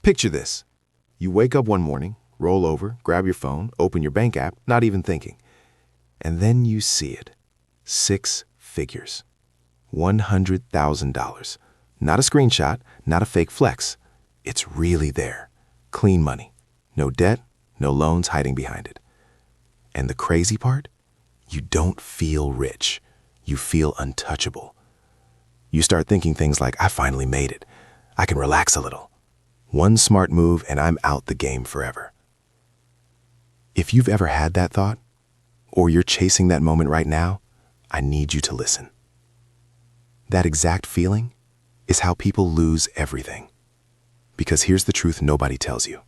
Picture this. You wake up one morning, roll over, grab your phone, open your bank app, not even thinking. And then you see it. 6 figures. $100,000. Not a screenshot, not a fake flex. It's really there. Clean money. No debt, no loans hiding behind it. And the crazy part? You don't feel rich. You feel untouchable. You start thinking things like, I finally made it. I can relax a little. One smart move and I'm out the game forever. If you've ever had that thought, or you're chasing that moment right now, I need you to listen. That exact feeling is how people lose everything. Because here's the truth nobody tells you.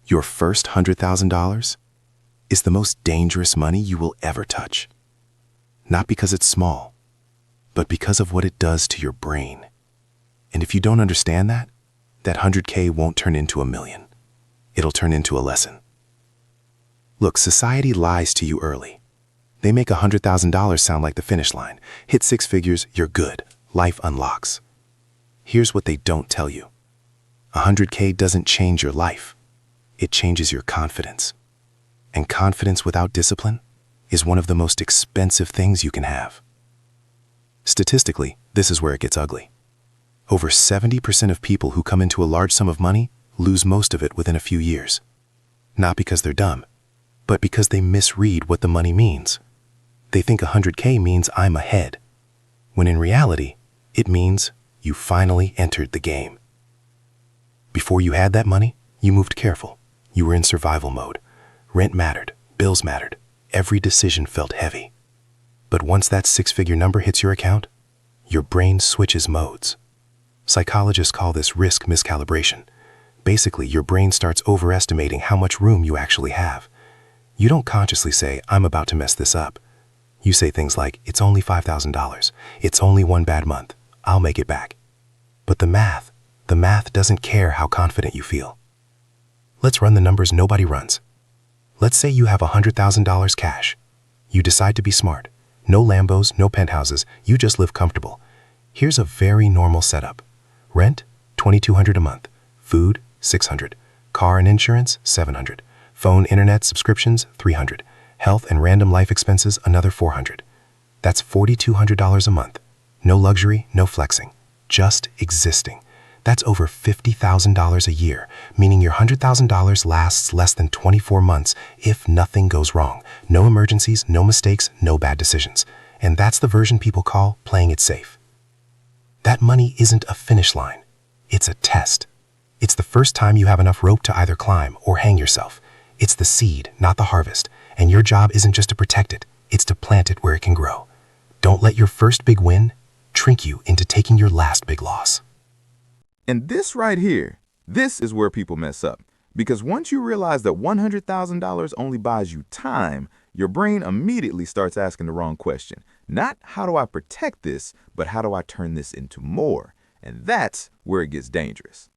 Your first $100,000 is the most dangerous money you will ever touch. Not because it's small, but because of what it does to your brain. And if you don't understand that 100K won't turn into $1 million. It'll turn into a lesson. Look, society lies to you early. They make $100,000 sound like the finish line. Hit 6 figures, you're good. Life unlocks. Here's what they don't tell you. 100K doesn't change your life. It changes your confidence. And confidence without discipline is one of the most expensive things you can have. Statistically, this is where it gets ugly. Over 70% of people who come into a large sum of money lose most of it within a few years. Not because they're dumb, but because they misread what the money means. They think 100K means I'm ahead, when in reality, it means you finally entered the game. Before you had that money, you moved careful. You were in survival mode. Rent mattered, bills mattered, every decision felt heavy. But once that 6-figure number hits your account, your brain switches modes. Psychologists call this risk miscalibration. Basically, your brain starts overestimating how much room you actually have. You don't consciously say, I'm about to mess this up. You say things like, it's only $5,000. It's only one bad month. I'll make it back. But the math doesn't care how confident you feel. Let's run the numbers nobody runs. Let's say you have $100,000 cash. You decide to be smart. No Lambos, no penthouses, you just live comfortable. Here's a very normal setup. Rent, $2,200 a month. Food, $600. Car and insurance, $700. Phone, internet, subscriptions, $300. Health and random life expenses, another $400. That's $4,200 a month. No luxury, no flexing. Just existing. That's over $50,000 a year, meaning your $100,000 lasts less than 24 months if nothing goes wrong. No emergencies, no mistakes, no bad decisions. And that's the version people call playing it safe. That money isn't a finish line. It's a test. It's the first time you have enough rope to either climb or hang yourself. It's the seed, not the harvest. And your job isn't just to protect it, it's to plant it where it can grow. Don't let your first big win trick you into taking your last big loss. And this right here, this is where people mess up. Because once you realize that $100,000 only buys you time, your brain immediately starts asking the wrong question. Not how do I protect this, but how do I turn this into more? And that's where it gets dangerous.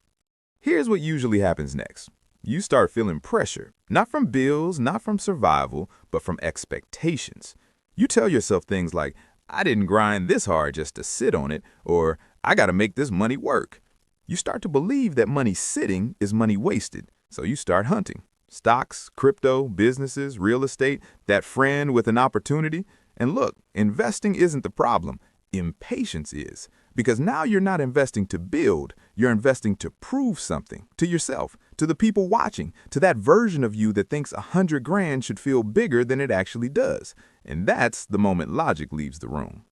Here's what usually happens next. You start feeling pressure, not from bills, not from survival, but from expectations. You tell yourself things like, I didn't grind this hard just to sit on it, or I got to make this money work. You start to believe that money sitting is money wasted, so you start hunting. Stocks, crypto, businesses, real estate, that friend with an opportunity. And look, investing isn't the problem. Impatience is. Because now you're not investing to build, you're investing to prove something to yourself, to the people watching, to that version of you that thinks 100 grand should feel bigger than it actually does. And that's the moment logic leaves the room.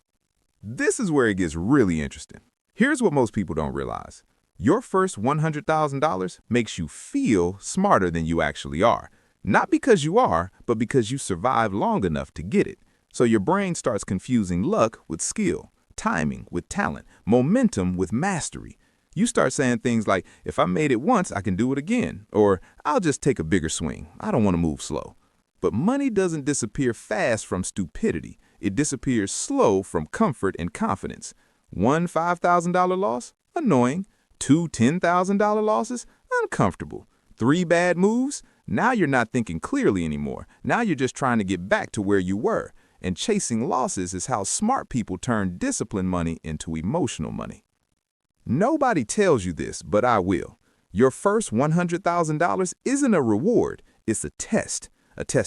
This is where it gets really interesting. Here's what most people don't realize. Your first $100,000 makes you feel smarter than you actually are. Not because you are, but because you survived long enough to get it. So your brain starts confusing luck with skill, timing with talent, momentum with mastery. You start saying things like, if I made it once, I can do it again. Or, I'll just take a bigger swing. I don't want to move slow. But money doesn't disappear fast from stupidity. It disappears slow from comfort and confidence. One $5,000 loss? Annoying. Two $10,000 losses? Uncomfortable. 3 bad moves? Now you're not thinking clearly anymore. Now you're just trying to get back to where you were. And chasing losses is how smart people turn disciplined money into emotional money. Nobody tells you this, but I will. Your first $100,000 isn't a reward, it's a test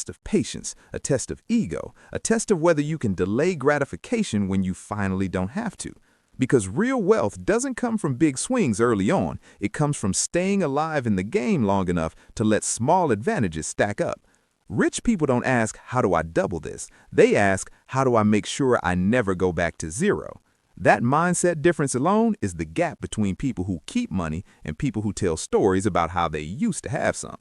of patience, a test of ego, a test of whether you can delay gratification when you finally don't have to. Because real wealth doesn't come from big swings early on, it comes from staying alive in the game long enough to let small advantages stack up. Rich people don't ask, how do I double this? They ask, how do I make sure I never go back to zero? That mindset difference alone is the gap between people who keep money and people who tell stories about how they used to have some.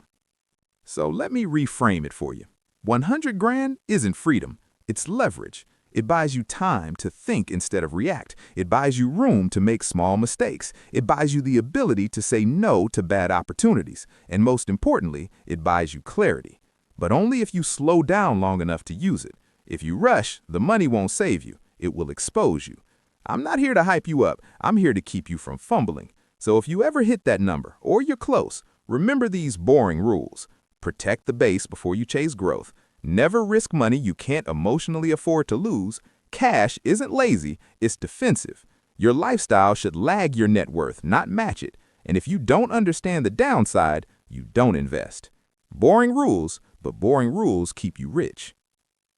So let me reframe it for you. 100 grand isn't freedom, it's leverage. It buys you time to think instead of react. It buys you room to make small mistakes. It buys you the ability to say no to bad opportunities. And most importantly, it buys you clarity. But only if you slow down long enough to use it. If you rush, the money won't save you. It will expose you. I'm not here to hype you up. I'm here to keep you from fumbling. So if you ever hit that number, or you're close, remember these boring rules. Protect the base before you chase growth. Never risk money you can't emotionally afford to lose. Cash isn't lazy, it's defensive. Your lifestyle should lag your net worth, not match it. And if you don't understand the downside, you don't invest. Boring rules, but boring rules keep you rich.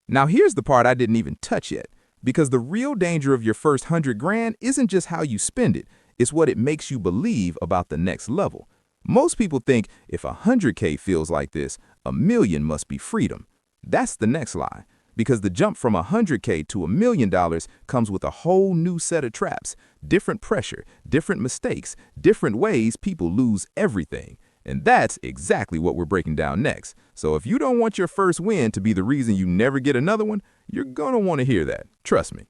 Now here's the part I didn't even touch yet, because the real danger of your first 100 grand isn't just how you spend it, it's what it makes you believe about the next level. Most people think if 100K feels like this, 1,000,000 must be freedom. That's the next lie, because the jump from 100K to $1,000,000 comes with a whole new set of traps, different pressure, different mistakes, different ways people lose everything. And that's exactly what we're breaking down next. So if you don't want your first win to be the reason you never get another one, you're gonna want to hear that. Trust me.